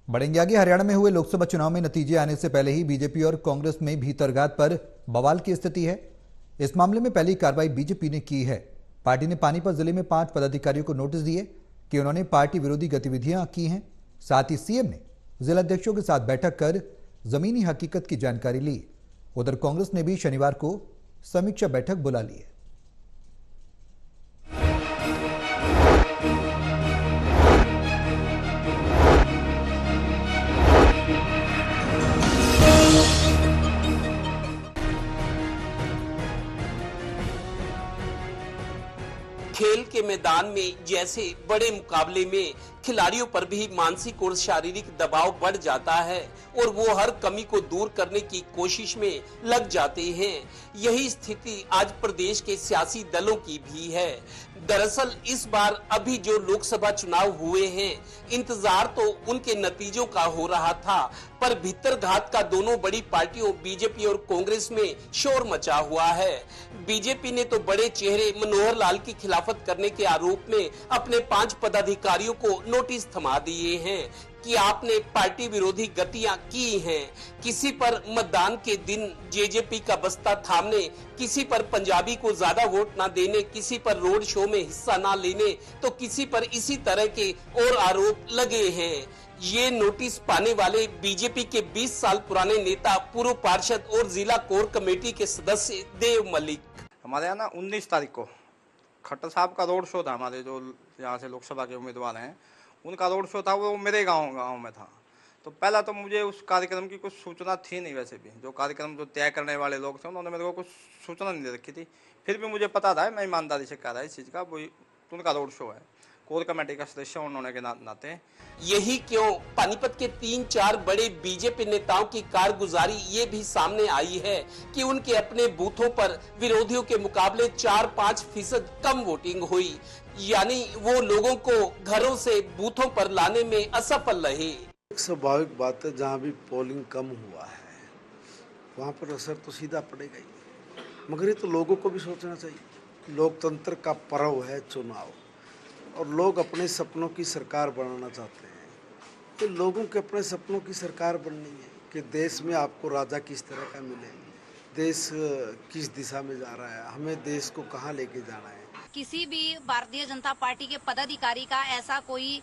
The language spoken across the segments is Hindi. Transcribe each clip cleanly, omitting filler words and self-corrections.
बढ़ेंगे आगे। हरियाणा में हुए लोकसभा चुनाव में नतीजे आने से पहले ही बीजेपी और कांग्रेस में भीतरघात पर बवाल की स्थिति है। इस मामले में पहली कार्रवाई बीजेपी ने की है। पार्टी ने पानीपत जिले में 5 पदाधिकारियों को नोटिस दिए कि उन्होंने पार्टी विरोधी गतिविधियां की हैं। साथ ही सीएम ने जिलाध्यक्षों के साथ बैठक कर जमीनी हकीकत की जानकारी ली। उधर कांग्रेस ने भी शनिवार को समीक्षा बैठक बुला ली है। खेल के मैदान में जैसे बड़े मुकाबले में खिलाड़ियों पर भी मानसिक और शारीरिक दबाव बढ़ जाता है और वो हर कमी को दूर करने की कोशिश में लग जाते हैं। यही स्थिति आज प्रदेश के सियासी दलों की भी है। दरअसल इस बार अभी जो लोकसभा चुनाव हुए हैं, इंतजार तो उनके नतीजों का हो रहा था, पर भीतरघात का दोनों बड़ी पार्टियों बीजेपी और कांग्रेस में शोर मचा हुआ है। बीजेपी ने तो बड़े चेहरे मनोहर लाल की खिलाफत करने के आरोप में अपने 5 पदाधिकारियों को नोटिस थमा दिए हैं कि आपने पार्टी विरोधी गतियां की हैं। किसी पर मतदान के दिन जेजेपी का बस्ता थामने, किसी पर पंजाबी को ज्यादा वोट ना देने, किसी पर रोड शो में हिस्सा ना लेने, तो किसी पर इसी तरह के और आरोप लगे हैं। ये नोटिस पाने वाले बीजेपी के 20 साल पुराने नेता, पूर्व पार्षद और जिला कोर कमेटी के सदस्य देव मलिक। हमारे यहाँ ना 19 तारीख को खट्टर साहब का रोड शो था। हमारे जो यहाँ से लोकसभा के उम्मीदवार हैं उनका रोड शो था, वो मेरे गांव में था। तो पहला तो मुझे उस कार्यक्रम की कुछ सूचना थी नहीं। वैसे भी जो कार्यक्रम जो तय करने वाले लोग थे उन्होंने मेरे को कुछ सूचना नहीं दे रखी थी। फिर भी मुझे पता था, मैं ईमानदारी से कह रहा इस चीज़ का, वो उनका रोड शो है, कोर कमेटी का सदस्य उन्होंने के नाते। यही क्यों पानीपत के 3-4 बड़े बीजेपी नेताओं की कारगुजारी ये भी सामने आई है कि उनके अपने बूथों पर विरोधियों के मुकाबले 4-5% कम वोटिंग हुई, यानी वो लोगों को घरों से बूथों पर लाने में असफल रहे। एक स्वाभाविक बात है, जहाँ भी पोलिंग कम हुआ है वहाँ पर असर तो सीधा पड़ेगा ही, मगर ये तो लोगों को भी सोचना चाहिए। लोकतंत्र का पर्व है चुनाव, और लोग अपने सपनों की सरकार बनाना चाहते हैं। तो लोगों के अपने सपनों की सरकार बननी है कि देश में आपको राजा किस तरह का मिले, देश किस दिशा में जा रहा है, हमें देश को कहाँ लेके जाना है। किसी भी भारतीय जनता पार्टी के पदाधिकारी का ऐसा कोई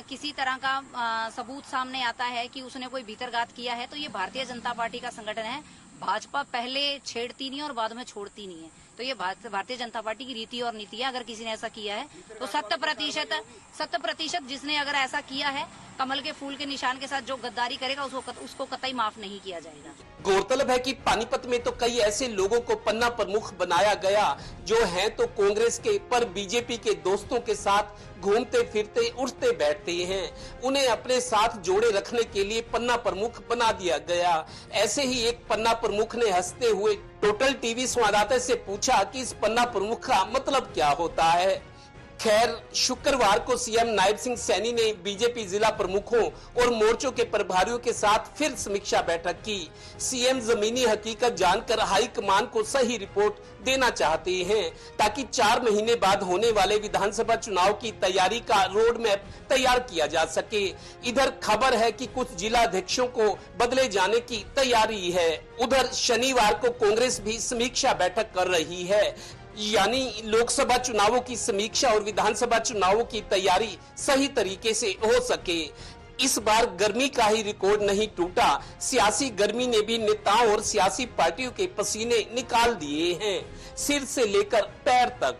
किसी तरह का सबूत सामने आता है कि उसने कोई भीतरघात किया है, तो ये भारतीय जनता पार्टी का संगठन है। भाजपा पहले छेड़ती नहीं और बाद में छोड़ती नहीं है, तो ये भारतीय जनता पार्टी की रीति और नीति है। अगर किसी ने ऐसा किया है तो 100% जिसने अगर ऐसा किया है, कमल के फूल के निशान के साथ जो गद्दारी करेगा उसको कतई माफ नहीं किया जाएगा। गौरतलब है कि पानीपत में तो कई ऐसे लोगों को पन्ना प्रमुख बनाया गया जो हैं तो कांग्रेस के, पर बीजेपी के दोस्तों के साथ घूमते फिरते उठते बैठते हैं। उन्हें अपने साथ जोड़े रखने के लिए पन्ना प्रमुख बना दिया गया। ऐसे ही एक पन्ना प्रमुख ने हंसते हुए टोटल टीवी संवाददाता से पूछा कि इस पन्ना प्रमुख का मतलब क्या होता है। खैर, शुक्रवार को सीएम नायब सिंह सैनी ने बीजेपी जिला प्रमुखों और मोर्चों के प्रभारियों के साथ फिर समीक्षा बैठक की। सीएम जमीनी हकीकत जानकर हाईकमान को सही रिपोर्ट देना चाहते हैं ताकि 4 महीने बाद होने वाले विधानसभा चुनाव की तैयारी का रोड मैप तैयार किया जा सके। इधर खबर है कि कुछ जिला अध्यक्षों को बदले जाने की तैयारी है। उधर शनिवार को कांग्रेस भी समीक्षा बैठक कर रही है, यानी लोकसभा चुनावों की समीक्षा और विधानसभा चुनावों की तैयारी सही तरीके से हो सके। इस बार गर्मी का ही रिकॉर्ड नहीं टूटा, सियासी गर्मी ने भी नेताओं और सियासी पार्टियों के पसीने निकाल दिए हैं, सिर से लेकर पैर तक।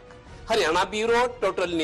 Haryana bureau, total news.